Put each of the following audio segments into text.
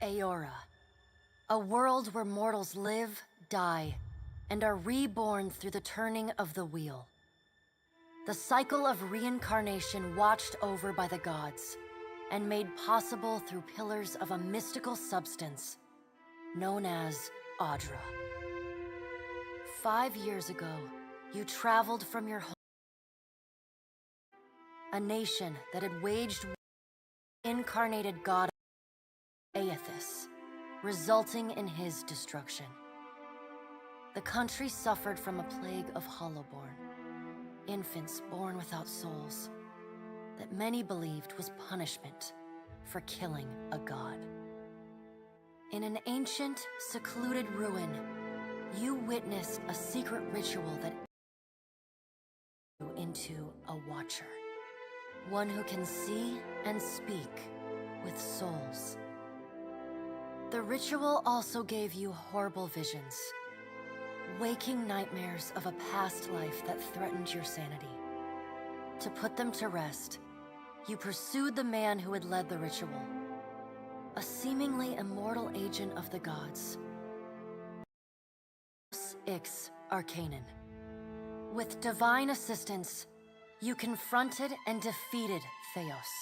Aora, a world where mortals live, die, and are reborn through the turning of the wheel. The cycle of reincarnation watched over by the gods, and made possible through pillars of a mystical substance known as Audra. 5 years ago, you traveled from your home, a nation that had waged war with the incarnated god Aethys, resulting in his destruction. The country suffered from a plague of hollowborn, infants born without souls, that many believed was punishment for killing a god. In an ancient, secluded ruin, you witnessed a secret ritual that grew into a watcher, one who can see and speak with souls. The ritual also gave you horrible visions, waking nightmares of a past life that threatened your sanity. To put them to rest, you pursued the man who had led the ritual, a seemingly immortal agent of the gods, Ix Arcanon. With divine assistance, you confronted and defeated Theos,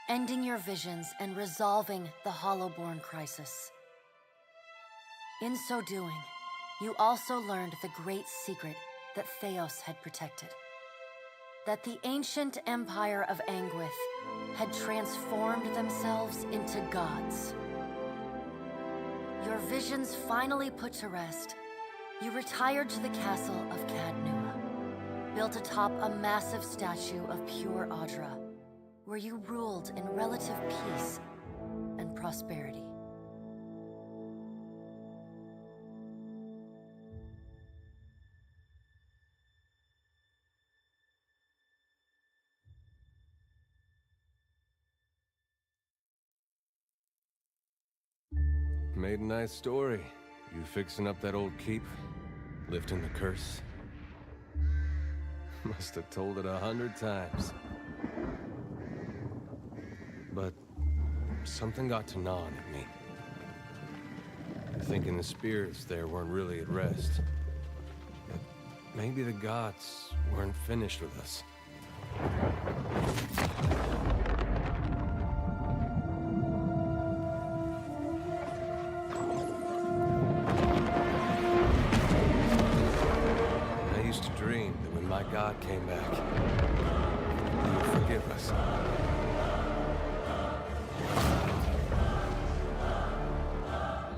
ending your visions and resolving the Hollowborn crisis. In so doing, you also learned the great secret that Theos had protected. That the ancient empire of Anguith had transformed themselves into gods. Your visions finally put to rest, you retired to the castle of Cadnua, built atop a massive statue of pure Audra, where you ruled in relative peace and prosperity. Made a nice story. You fixing up that old keep? Lifting the curse? Must have told it 100 times. But something got to gnawing at me. Thinking the spirits there weren't really at rest. But maybe the gods weren't finished with us. My God came back. He would forgive us.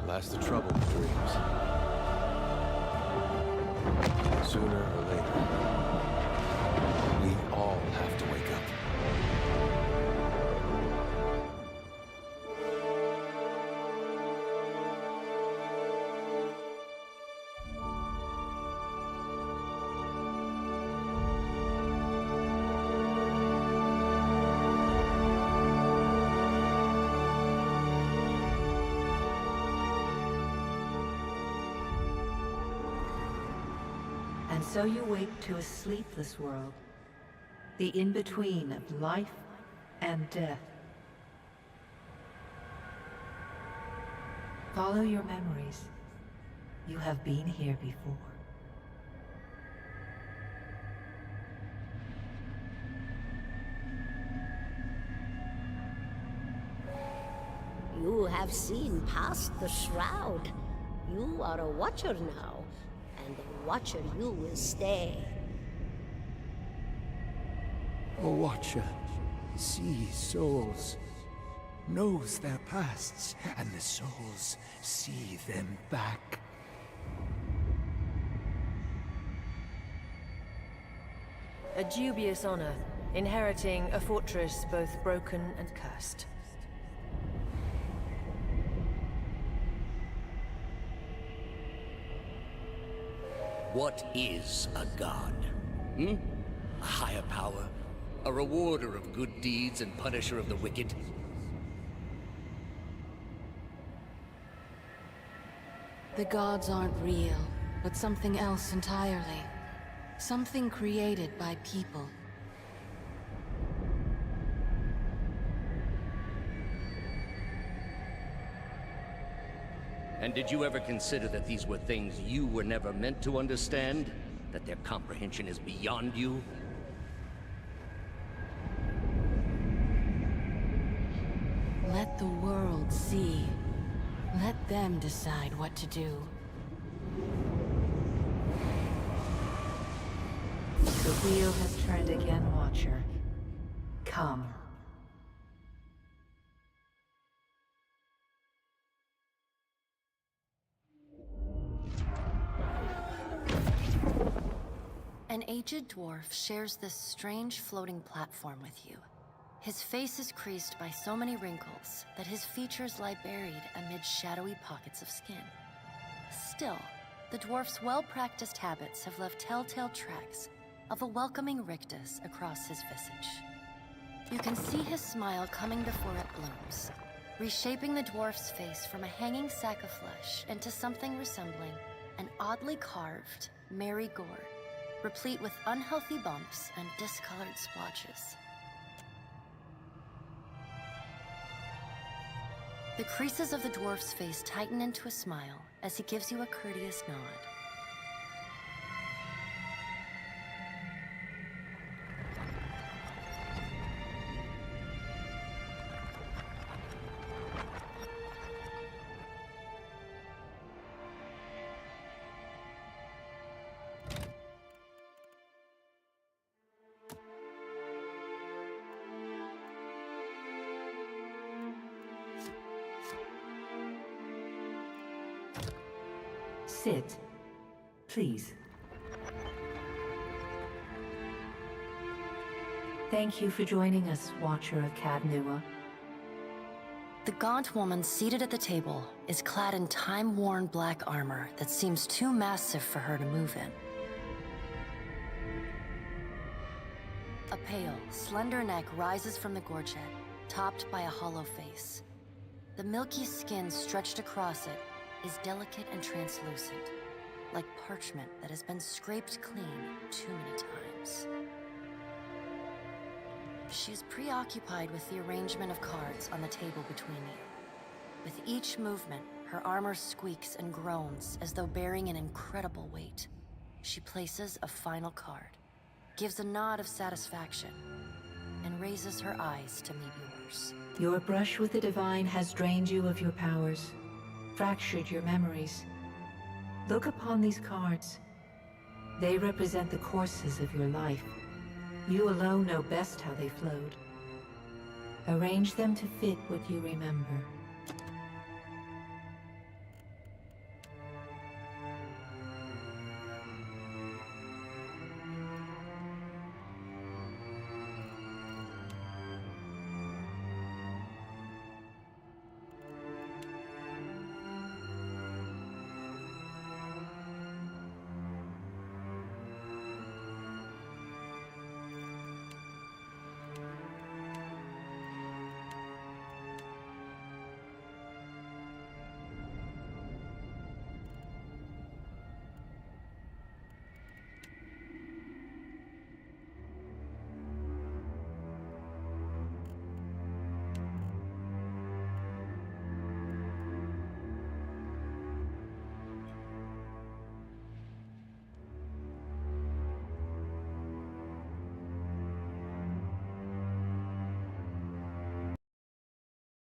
Last the trouble with dreams. Sooner or later, we all have to wake up. And so you wake to a sleepless world, the in-between of life and death. Follow your memories. You have been here before. You have seen past the shroud. You are a watcher now, and a watcher you will stay. A watcher sees souls, knows their pasts, and the souls see them back. A dubious honor, inheriting a fortress both broken and cursed. What is a god? A higher power? A rewarder of good deeds and punisher of the wicked? The gods aren't real, but something else entirely. Something created by people. And did you ever consider that these were things you were never meant to understand? That their comprehension is beyond you? Let the world see. Let them decide what to do. The wheel has turned again, Watcher. Come. An aged dwarf shares this strange floating platform with you. His face is creased by so many wrinkles that his features lie buried amid shadowy pockets of skin. Still, the dwarf's well-practiced habits have left telltale tracks of a welcoming rictus across his visage. You can see his smile coming before it blooms, reshaping the dwarf's face from a hanging sack of flesh into something resembling an oddly carved, merry gourd, replete with unhealthy bumps and discolored splotches. The creases of the dwarf's face tighten into a smile as he gives you a courteous nod. Sit. Please. Thank you for joining us, Watcher of Cadnua. The gaunt woman seated at the table is clad in time-worn black armor that seems too massive for her to move in. A pale, slender neck rises from the gorget, topped by a hollow face. The milky skin stretched across it is delicate and translucent, like parchment that has been scraped clean too many times. She is preoccupied with the arrangement of cards on the table between you. With each movement, her armor squeaks and groans as though bearing an incredible weight. She places a final card, gives a nod of satisfaction, and raises her eyes to meet yours. Your brush with the divine has drained you of your powers, fractured your memories. Look upon these cards. They represent the courses of your life. You alone know best how they flowed. Arrange them to fit what you remember.